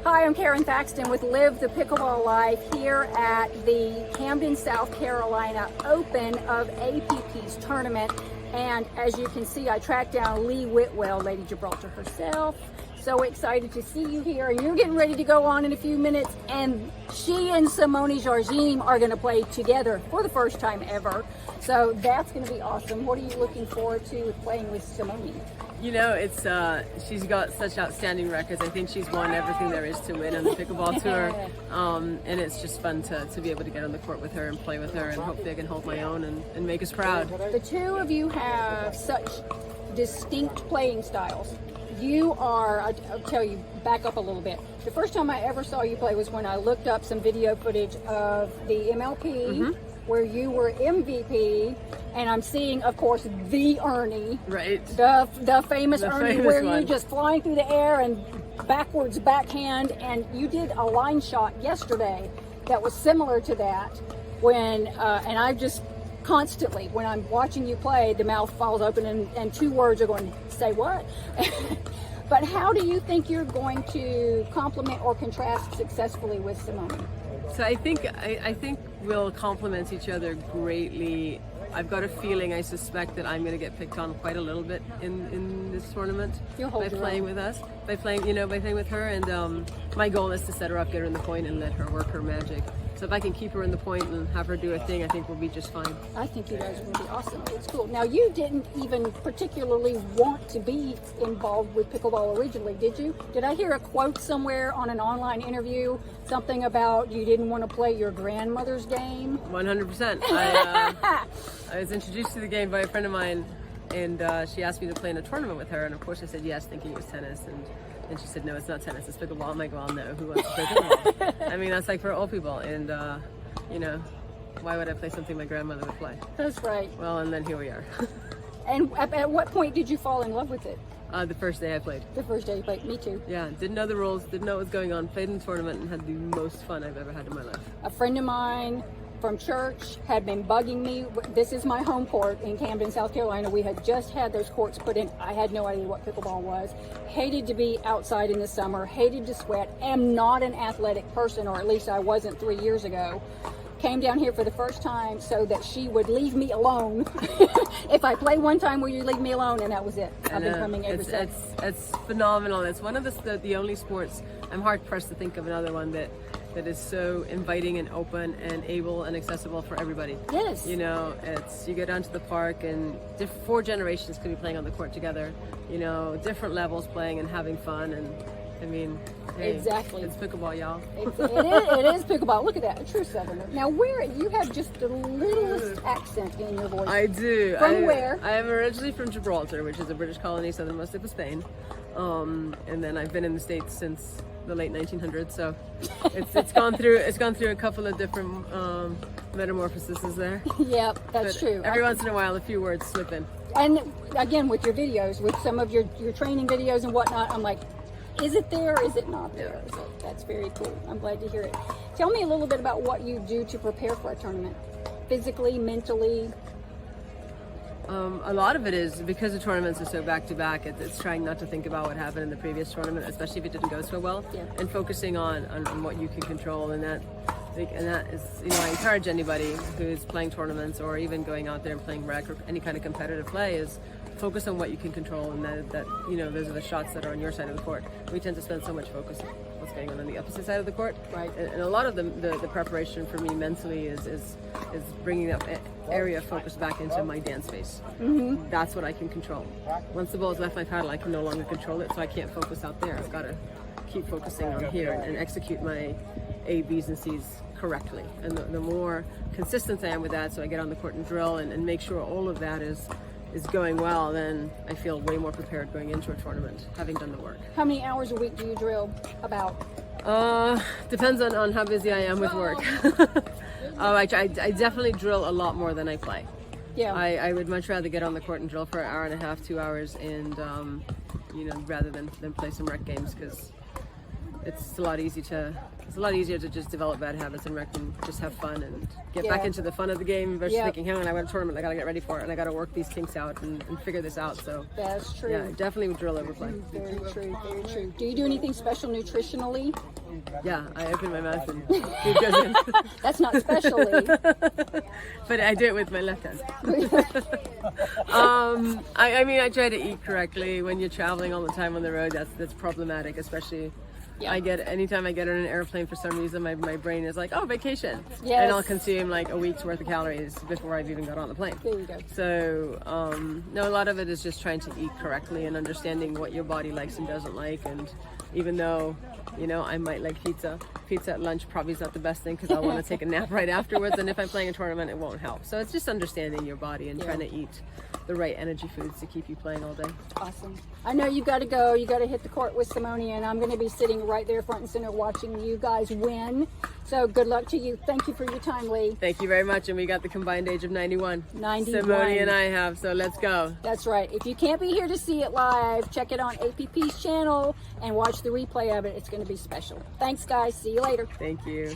Hi, I'm Karen Thaxton with Live the Pickleball Life here at the Camden, South Carolina Open of APP's tournament. And as you can see, I tracked down Lee Whitwell, Lady Gibraltar herself. So excited to see you here. And you're getting ready to go on in a few minutes. And she and Simone Jardim are going to play together for the first time ever. So that's going to be awesome. What are you looking forward to with playing with Simone? You know, it's she's got such outstanding records. I think she's won everything there is to win on the pickleball tour, and it's just fun to be able to get on the court with her and play with her, and hopefully I can hold my own and make us proud. The two of you have such distinct playing styles. You are, I'll tell you, back up a little bit. The first time I ever saw you play was when I looked up some video footage of the MLP, where you were MVP, and I'm seeing, of course, the Ernie, Right? The famous Ernie, where one. you just flying through the air and backwards backhand, and you did a line shot yesterday that was similar to that. When and I just constantly, when I'm watching you play, the mouth falls open and two words are going, say what? But how do you think you're going to complement or contrast successfully with Simone? So I think we'll complement each other greatly. I've got a feeling, I suspect that I'm going to get picked on quite a little bit in this tournament by playing with us, by playing with her. And my goal is to set her up, get her in the point, and let her work her magic. So if I can keep her in the point and have her do a thing, I think we'll be just fine. I think you guys will be awesome. It's cool. Now, you didn't even particularly want to be involved with pickleball originally, did you? Did I hear a quote somewhere on an online interview, something about you didn't want to play your grandmother's game? 100%. I was introduced to the game by a friend of mine, and she asked me to play in a tournament with her, and of course I said yes, thinking it was tennis, and she said, no, it's not tennis, it's pickleball. I'm like, well, no, who wants to play pickleball? I mean, that's like for old people, and you know, why would I play something my grandmother would play? That's right. Well, and then here we are. And at what point did you fall in love with it? The first day I played. The first day you played? Me too. Yeah, didn't know the rules, didn't know what was going on, played in the tournament, and had the most fun I've ever had in my life. A friend of mine from church had been bugging me. This is my home court in Camden, South Carolina. We had just had those courts put in. I had no idea what pickleball was. Hated to be outside in the summer, hated to sweat, am not an athletic person, or at least I wasn't 3 years ago. Came down here for the first time so that she would leave me alone. If I play one time, will you leave me alone? And that was it. I've been coming every since. It's phenomenal. It's one of the only sports, I'm hard pressed to think of another one that is so inviting and open and able and accessible for everybody. Yes. You know, you go down to the park and 4 generations could be playing on the court together. You know, different levels playing and having fun, and I mean, hey, exactly. It's pickleball, y'all. It is pickleball. Look at that, a true Southerner. Now, you have just the littlest accent in your voice. I do. From where? I am originally from Gibraltar, which is a British colony southernmost tip of Spain. And then I've been in the States since the late 1900s, so it's gone through a couple of different metamorphoses there. Yep, that's true. Every once in a while, a few words slip in. And again, with your videos, with some of your training videos and whatnot, I'm like, is it there or is it not there? So that's very cool. I'm glad to hear it. Tell me a little bit about what you do to prepare for a tournament, physically, mentally. A lot of it is because the tournaments are so back-to-back, it's trying not to think about what happened in the previous tournament, especially if it didn't go so well, and focusing on what you can control. And that is, you know, I encourage anybody who's playing tournaments or even going out there and playing rec or any kind of competitive play is focus on what you can control, and that you know, those are the shots that are on your side of the court. We tend to spend so much focus on what's going on the opposite side of the court, right? And a lot of the preparation for me mentally is bringing that area of focus back into my dance space. That's what I can control. Once the ball's left my paddle, I can no longer control it, so I can't focus out there. I've got to keep focusing on here and execute my A, B's, and C's correctly. And the more consistent I am with that, so I get on the court and drill and make sure all of that is going well, then I feel way more prepared going into a tournament, having done the work. How many hours a week do you drill? About? Depends on how busy I am with work. I definitely drill a lot more than I play. Yeah. I would much rather get on the court and drill for an hour and a half, 2 hours, and you know, rather than play some rec games, because it's a lot easier to just develop bad habits and just have fun and get back into the fun of the game versus thinking, hang on, I got a tournament, I gotta get ready for it, and I gotta work these kinks out and figure this out. So that's true. Yeah, definitely would drill over play. Very true, very true. Do you do anything special nutritionally? Yeah, I open my mouth and food goes in. That's not specially. But I do it with my left hand. I mean, I try to eat correctly. When you're traveling all the time on the road, that's problematic, especially. Yeah. Anytime I get on an airplane, for some reason my brain is like, oh, vacation. Yes. And I'll consume like a week's worth of calories before I've even got on the plane. There you go. So no, a lot of it is just trying to eat correctly and understanding what your body likes and doesn't like. And even though, you know, I might like pizza at lunch probably is not the best thing, because I'll want to take a nap right afterwards, and if I'm playing a tournament it won't help. So it's just understanding your body and trying to eat the right energy foods to keep you playing all day. Awesome. I know you got to go. You got to hit the court with Simone, and I'm going to be sitting right there front and center watching you guys win. So good luck to you. Thank you for your time, Lee. Thank you very much. And we got the combined age of 91. 91. Simone and I have, so let's go. That's right. If you can't be here to see it live, check it on APP's channel and watch the replay of it. It's going to be special. Thanks, guys. See you later. Thank you.